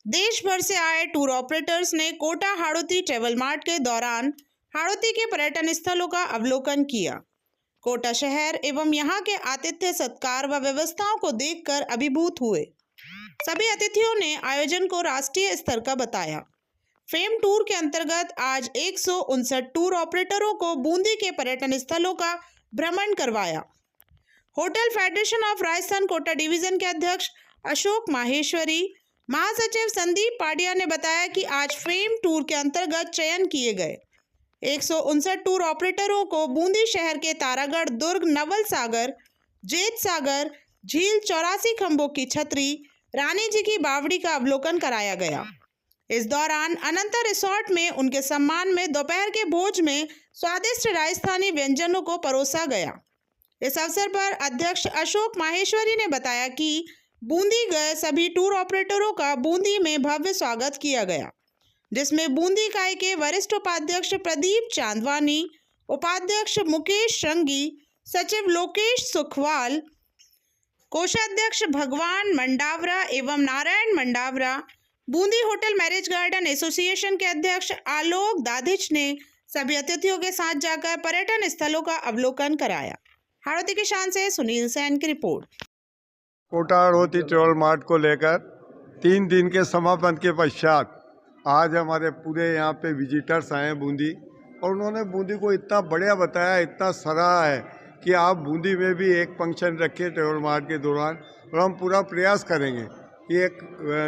देश भर से आए टूर ऑपरेटर्स ने कोटा हाड़ौती ट्रेवल मार्ट के दौरान हाड़ौती के पर्यटन स्थलों का अवलोकन किया। कोटा शहर एवं यहाँ के आतिथ्य सत्कार व व्यवस्थाओं को देखकर अभिभूत हुए। सभी अतिथियों ने आयोजन को राष्ट्रीय स्तर का बताया। फेम टूर के अंतर्गत आज 159 टूर ऑपरेटरों को बूंदी के पर्यटन स्थलों का भ्रमण करवाया। Hotel federation of Rajasthan Kota division के अध्यक्ष अशोक माहेश्वरी, महासचिव संदीप पाडिया ने बताया कि आज फेम टूर के अंतर्गत चयन किए गए 159 टूर ऑपरेटरों को बूंदी शहर के तारागढ़, दुर्ग, नवल सागर, जेत सागर झील, 84 खंभों की छतरी, रानी जी की बावड़ी का अवलोकन कराया गया। इस दौरान अनंता रिसोर्ट में उनके सम्मान में दोपहर के भोज में स्वादिष्ट राजस्थानी व्यंजनों को परोसा गया। इस अवसर पर अध्यक्ष अशोक माहेश्वरी ने बताया कि बूंदी गए सभी टूर ऑपरेटरों का बूंदी में भव्य स्वागत किया गया, जिसमें बूंदी इकाई के वरिष्ठ उपाध्यक्ष प्रदीप चांदवानी, उपाध्यक्ष मुकेश श्रृंगी, सचिव लोकेश सुखवाल, कोषाध्यक्ष भगवान मंडावरा एवं Narayan Mandawara, Bundi hotel marriage garden association के अध्यक्ष आलोक दाधिच ने सभी अतिथियों के साथ जाकर पर्यटन स्थलों का अवलोकन कराया। हाड़ौती की शान से सुनील सैन की report. Kota Hadoti travel mart को लेकर 3 दिन के समापन के पश्चात आज हमारे पूरे यहाँ पे विजिटर्स आए हैं बूंदी, और उन्होंने बूंदी को इतना बढ़िया बताया, इतना सराहा है कि आप बूंदी में भी एक फंक्शन रखें ट्रेवल मार्ट के दौरान, और हम पूरा प्रयास करेंगे कि एक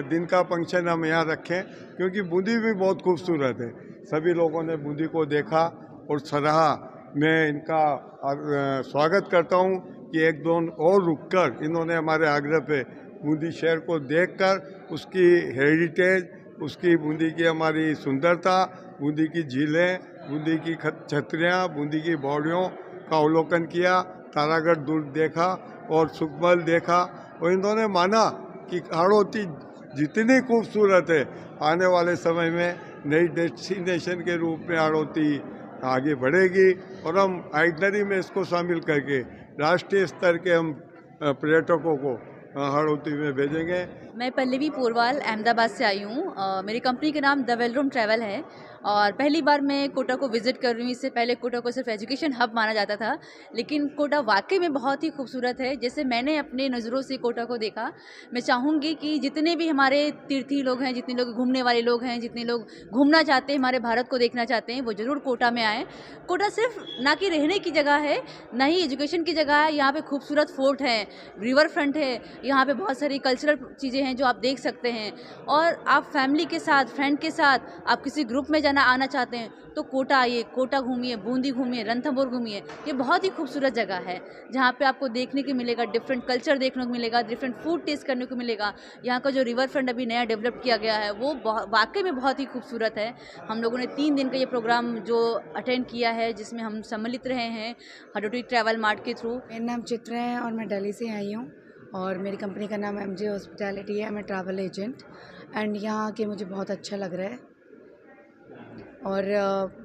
दिन का फंक्शन हम यहाँ रखें, क्योंकि बूंदी भी बहुत खूबसूरत है। सभी लोगों ने बूंदी को देखा और सराहा। मैं इनका स्वागत करता हूँ कि एक दो और रुककर इन्होंने हमारे आग्रह पे बूंदी शहर को देखकर उसकी हेरिटेज, उसकी बूंदी की हमारी सुंदरता, बूंदी की झीलें, बूंदी की छतरियाँ, बूंदी की बावड़ियों का अवलोकन किया, तारागढ़ दुर्ग देखा और सुखमल देखा, और इन्होंने माना कि हाड़ौती जितनी खूबसूरत है, आने वाले समय में नई डेस्टिनेशन के रूप में हाड़ौती आगे बढ़ेगी, और हम आइटनरी में इसको शामिल करके राष्ट्रीय स्तर के हम पर्यटकों को हाड़ौती में भेजेंगे। मैं पल्लवी पोरवाल अहमदाबाद से आई हूँ। मेरी कंपनी का नाम द वेलरूम ट्रैवल है और पहली बार मैं कोटा को विज़िट कर रही हूँ। इससे पहले कोटा को सिर्फ एजुकेशन हब माना जाता था, लेकिन कोटा वाकई में बहुत ही खूबसूरत है। जैसे मैंने अपने नज़रों से कोटा को देखा, मैं चाहूँगी कि जितने भी हमारे तीर्थी लोग हैं, जितने लोग घूमने वाले लोग हैं, जितने लोग घूमना चाहते हैं, हमारे भारत को देखना चाहते हैं, वो ज़रूर कोटा में आएँ। कोटा सिर्फ ना कि रहने की जगह है, ना ही एजुकेशन की जगह है। यहाँ पे खूबसूरत फोर्ट है, रिवर फ्रंट है, यहाँ पे बहुत सारी कल्चरल चीज़ें हैं जो आप देख सकते हैं। और आप फैमिली के साथ, फ्रेंड के साथ, आप किसी ग्रुप में आना चाहते हैं तो कोटा आइए, कोटा घूमिए, बूंदी घूमिए, रणथंभौर घूमिए। ये बहुत ही खूबसूरत जगह है जहाँ पे आपको देखने को मिलेगा, डिफरेंट कल्चर देखने को मिलेगा, डिफरेंट फूड टेस्ट करने को मिलेगा। यहाँ का जो रिवर फ्रंट अभी नया डेवलप किया गया है वो वाकई में बहुत ही खूबसूरत है। हम लोगों ने 3 दिन का ये प्रोग्राम जो अटेंड किया है, जिसमें हम सम्मिलित रहे हैं हाड़ौती ट्रैवल मार्ट के थ्रू। मेरा नाम चित्रा है और मैं दिल्ली से आई हूँ और मेरी कंपनी का नाम MJ हॉस्पिटैलिटी है। मैं ट्रैवल एजेंट एंड यहाँ आके मुझे बहुत अच्छा लग रहा है। और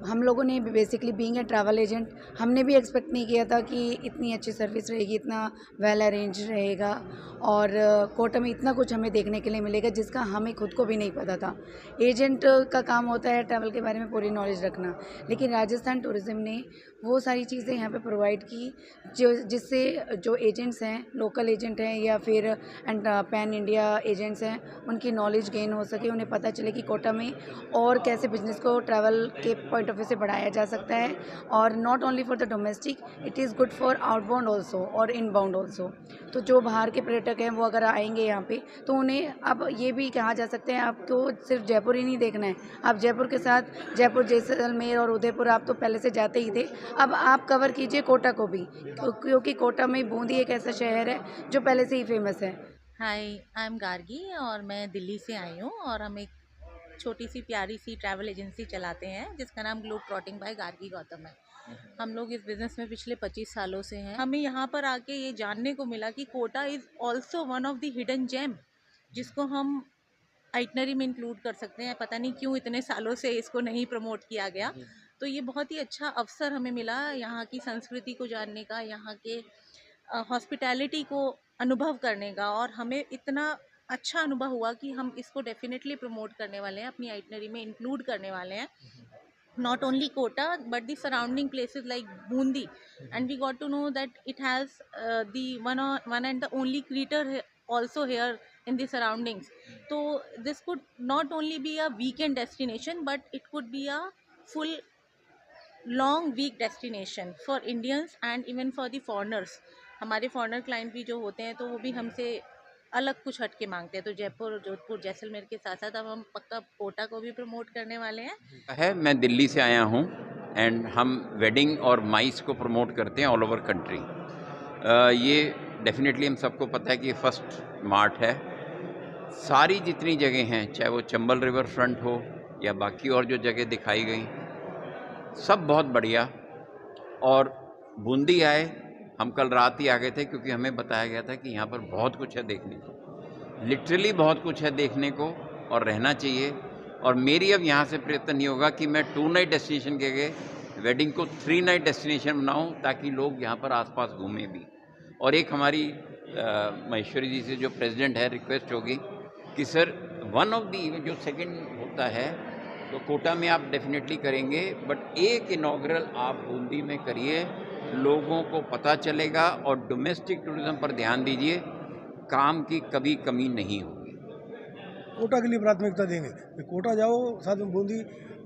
हम लोगों ने basically being a travel agent, हमने भी एक्सपेक्ट नहीं किया था कि इतनी अच्छी सर्विस रहेगी, इतना वेल अरेंज रहेगा और कोटा में इतना कुछ हमें देखने के लिए मिलेगा जिसका हमें खुद को भी नहीं पता था। एजेंट का काम होता है ट्रैवल के बारे में पूरी नॉलेज रखना, लेकिन राजस्थान टूरिज़्म ने वो सारी चीज़ें यहाँ पे प्रोवाइड की जिससे जो एजेंट्स हैं, लोकल एजेंट हैं या फिर पैन इंडिया एजेंट्स हैं, उनकी नॉलेज गेन हो सके, उन्हें पता चले कि कोटा में और कैसे बिजनेस को ट्रैवल के पॉइंट ऑफ व्यू से बढ़ाया जा सकता है। और not only for the domestic, it is good for outbound also और इनबाउंड ऑल्सो। तो जो बाहर के पर्यटक हैं वो अगर आएंगे यहाँ पे तो उन्हें अब ये भी कहा जा सकता है आपको सिर्फ जयपुर ही नहीं देखना है, आप जयपुर के साथ जयपुर, जैसलमेर और उदयपुर आप तो पहले से जाते ही थे, अब आप कवर कीजिए कोटा को भी, क्योंकि कोटा में बूंदी एक ऐसा शहर है जो पहले से ही फेमस है। हाय, आई एम गार्गी और मैं दिल्ली से आई हूँ और हम एक छोटी सी प्यारी सी ट्रैवल एजेंसी चलाते हैं जिसका नाम globe trotting by Gargi Gautam है। हम लोग इस बिज़नेस में पिछले 25 सालों से हैं। हमें यहाँ पर आके ये जानने को मिला कि Kota is also one of the hidden gem, जिसको हम आइटनरी में इंक्लूड कर सकते हैं। पता नहीं क्यों इतने सालों से इसको नहीं प्रमोट किया गया। तो ये बहुत ही अच्छा अवसर हमें मिला यहाँ की संस्कृति को जानने का, यहाँ के हॉस्पिटैलिटी को अनुभव करने का, और हमें इतना अच्छा अनुभव हुआ कि हम इसको डेफिनेटली प्रमोट करने वाले हैं, अपनी आइटनरी में इंक्लूड करने वाले हैं. Not only Kota but the surrounding places like Bundi, and we got to know that it has the one and the only crater also here in the surroundings. So this could not only be a weekend destination but it could be a full long week destination for Indians and even for the foreigners. हमारे foreigner client भी जो होते हैं तो वो भी हमसे अलग कुछ हटके मांगते हैं, तो जयपुर, जोधपुर, जैसलमेर के साथ साथ अब हम पक्का कोटा को भी प्रमोट करने वाले हैं. मैं दिल्ली से आया हूँ एंड हम वेडिंग और माइस को प्रमोट करते हैं ऑल ओवर कंट्री. ये डेफिनेटली हम सबको पता है कि ये फर्स्ट मार्ट है. सारी जितनी जगह हैं, चाहे वो चंबल रिवर फ्रंट हो या बाकी और जो जगह दिखाई गई, सब बहुत बढ़िया. और बूंदी आए, हम कल रात ही आ गए थे क्योंकि हमें बताया गया था कि यहाँ पर बहुत कुछ है देखने को. लिटरली बहुत कुछ है देखने को और रहना चाहिए. और मेरी अब यहाँ से प्रयत्न नहीं होगा कि मैं 2 नाइट डेस्टिनेशन के गए वेडिंग को 3 नाइट डेस्टिनेशन बनाऊँ ताकि लोग यहाँ पर आसपास घूमें भी. और एक हमारी महेश्वरी जी से जो प्रेसिडेंट है रिक्वेस्ट होगी कि सर वन ऑफ दी जो सेकंड होता है तो कोटा में आप डेफिनेटली करेंगे, बट एक इनॉग्रल आप बूंदी में करिए, लोगों को पता चलेगा. और डोमेस्टिक टूरिज्म पर ध्यान दीजिए, काम की कभी कमी नहीं होगी. कोटा के लिए प्राथमिकता देंगे. कोटा जाओ, साथ में बूंदी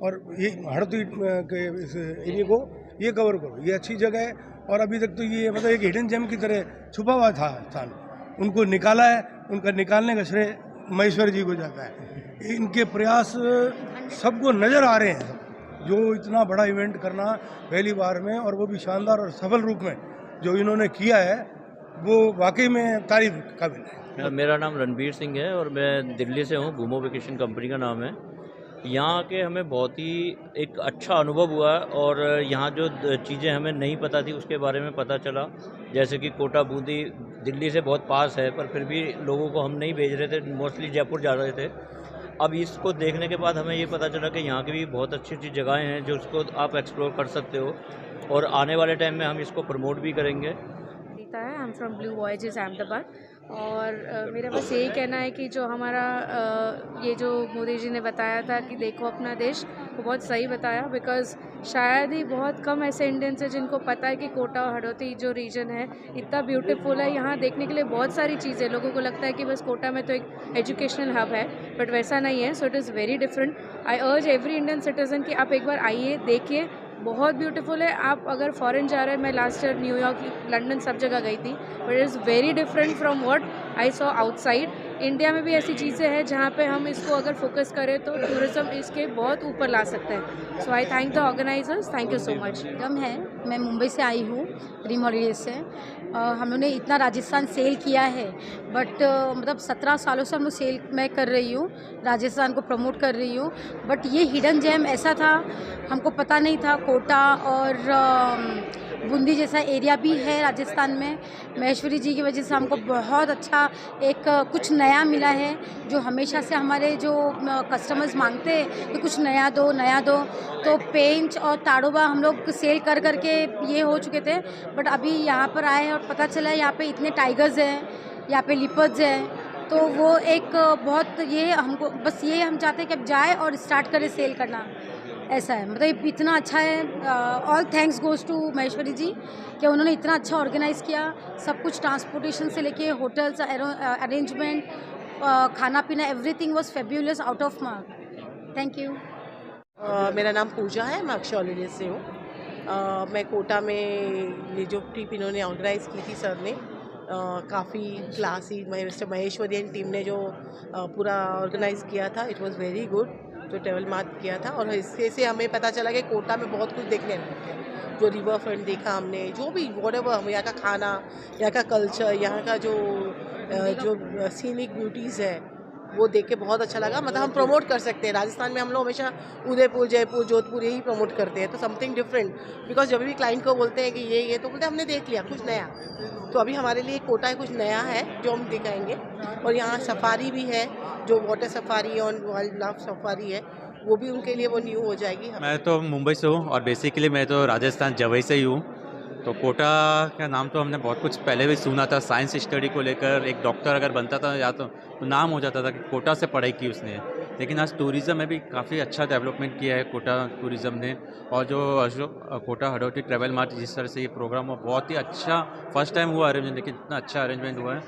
और ये हड़ौती के इस एरिया को ये कवर करो. ये अच्छी जगह है और अभी तक तो ये मतलब एक हिडन जेम की तरह छुपा हुआ था स्थान, उनको निकाला है. उनका निकालने का श्रेय महेश्वर जी को जाता है. इनके प्रयास सबको नज़र आ रहे हैं. जो इतना बड़ा इवेंट करना पहली बार में और वो भी शानदार और सफल रूप में जो इन्होंने किया है वो वाकई में तारीफ काबिल है. मेरा नाम रणबीर सिंह है और मैं दिल्ली से हूँ. घूमो वेकेशन कंपनी का नाम है. यहाँ के हमें बहुत ही एक अच्छा अनुभव हुआ है और यहाँ जो चीज़ें हमें नहीं पता थी उसके बारे में पता चला. जैसे कि कोटा बूंदी दिल्ली से बहुत पास है पर फिर भी लोगों को हम नहीं भेज रहे थे, मोस्टली जयपुर जा रहे थे. अब इसको देखने के बाद हमें ये पता चला कि यहाँ की भी बहुत अच्छी अच्छी जगहें हैं जो उसको आप एक्सप्लोर कर सकते हो और आने वाले टाइम में हम इसको प्रमोट भी करेंगे. I am from blue voyages Ahmedabad और मेरा बस यही कहना है कि जो हमारा ये जो मोदी जी ने बताया था कि देखो अपना देश, वो बहुत सही बताया. बिकॉज़ शायद ही बहुत कम ऐसे इंडियंस हैं जिनको पता है कि कोटा और हड़ौती जो रीजन है इतना ब्यूटीफुल है. यहाँ देखने के लिए बहुत सारी चीज़ें. लोगों को लगता है कि बस कोटा में तो एक एजुकेशनल हब है, बट वैसा नहीं है. So it is very different. I urge every Indian citizen कि आप एक बार आइए, देखिए, बहुत ब्यूटीफुल है. आप अगर फॉरेन जा रहे हैं, मैं लास्ट ईयर न्यूयॉर्क, लंदन, सब जगह गई थी, but it is very different from what I saw outside. India में भी ऐसी चीज़ें हैं जहाँ पे हम इसको अगर फोकस करें तो टूरिज्म इसके बहुत ऊपर ला सकते हैं. So I thank the organisers. Thank you so much. कम है, मैं मुंबई से आई हूँ, ड्रीम हॉलीडेज से. हम लोगों ने इतना राजस्थान सेल किया है, बट मतलब 17 सालों से हम लोग सेल मैं कर रही हूँ, राजस्थान को प्रमोट कर रही हूँ. बट ये हिडन जेम ऐसा था, हमको पता नहीं था. कोटा और बूंदी जैसा एरिया भी है राजस्थान में. महेश्वरी जी की वजह से हमको बहुत अच्छा एक कुछ नया मिला है. जो हमेशा से हमारे जो कस्टमर्स मांगते हैं कि कुछ नया दो, नया दो. तो पेंच और ताड़ोबा हम लोग सेल कर करके ये हो चुके थे, बट अभी यहाँ पर आए और पता चला यहाँ पे इतने टाइगर्स हैं, यहाँ पे लिपर्ड्स हैं. तो वो एक बहुत ये हमको बस ये हम चाहते हैं कि अब जाए और स्टार्ट करें सेल करना. ऐसा है, मतलब इतना अच्छा है. All thanks goes to Maheshwari ji कि उन्होंने इतना अच्छा ऑर्गेनाइज़ किया. सब कुछ ट्रांसपोर्टेशन से लेके होटल्स अरेंजमेंट, खाना पीना, everything was fabulous, out of mark. Thank you. मेरा नाम पूजा है, मैं अक्षय हॉलीडेज से हूँ. मैं कोटा में ये जो ट्रिप इन्होंने ऑर्गेनाइज़ की थी सर ने, काफ़ी classy, mister Maheshwari and team ने जो पूरा ऑर्गेनाइज़ किया था, इट वाज वेरी गुड. जो ट्रेवल मार्ट किया था और इससे से हमें पता चला कि कोटा में बहुत कुछ देखने हैं. जो रिवर फ्रंट देखा हमने, जो भी व्हाटएवर, हम यहाँ का खाना, यहाँ का कल्चर, यहाँ का जो सीनिक ब्यूटीज़ है वो देख के बहुत अच्छा लगा. मतलब हम प्रमोट कर सकते हैं. राजस्थान में हम लोग हमेशा उदयपुर, जयपुर, जोधपुर यही प्रमोट करते हैं. तो समथिंग डिफरेंट, बिकॉज जब भी क्लाइंट को बोलते हैं कि ये तो बोलते हैं हमने देख लिया कुछ नया. तो अभी हमारे लिए कोटा कुछ नया है जो हम दिखाएंगे. और यहाँ सफारी भी है, जो वाटर सफारी और वाइल्ड लाइफ सफारी है, वो भी उनके लिए वो न्यू हो जाएगी. मैं तो मुंबई से हूँ और बेसिकली मैं तो राजस्थान जवई से ही हूँ. तो कोटा का नाम तो हमने बहुत कुछ पहले भी सुना था, साइंस स्टडी को लेकर एक डॉक्टर अगर बनता था या तो नाम हो जाता था कि कोटा से पढ़ाई की उसने। लेकिन आज टूरिज़्म में भी काफ़ी अच्छा डेवलपमेंट किया है कोटा टूरिज़्म ने। और जो कोटा हडोती ट्रैवल मार्ट जिस तरह से ये प्रोग्राम हुआ, बहुत ही अच्छा फर्स्ट टाइम हुआ अरेंजमेंट, लेकिन इतना अच्छा अरेंजमेंट हुआ है।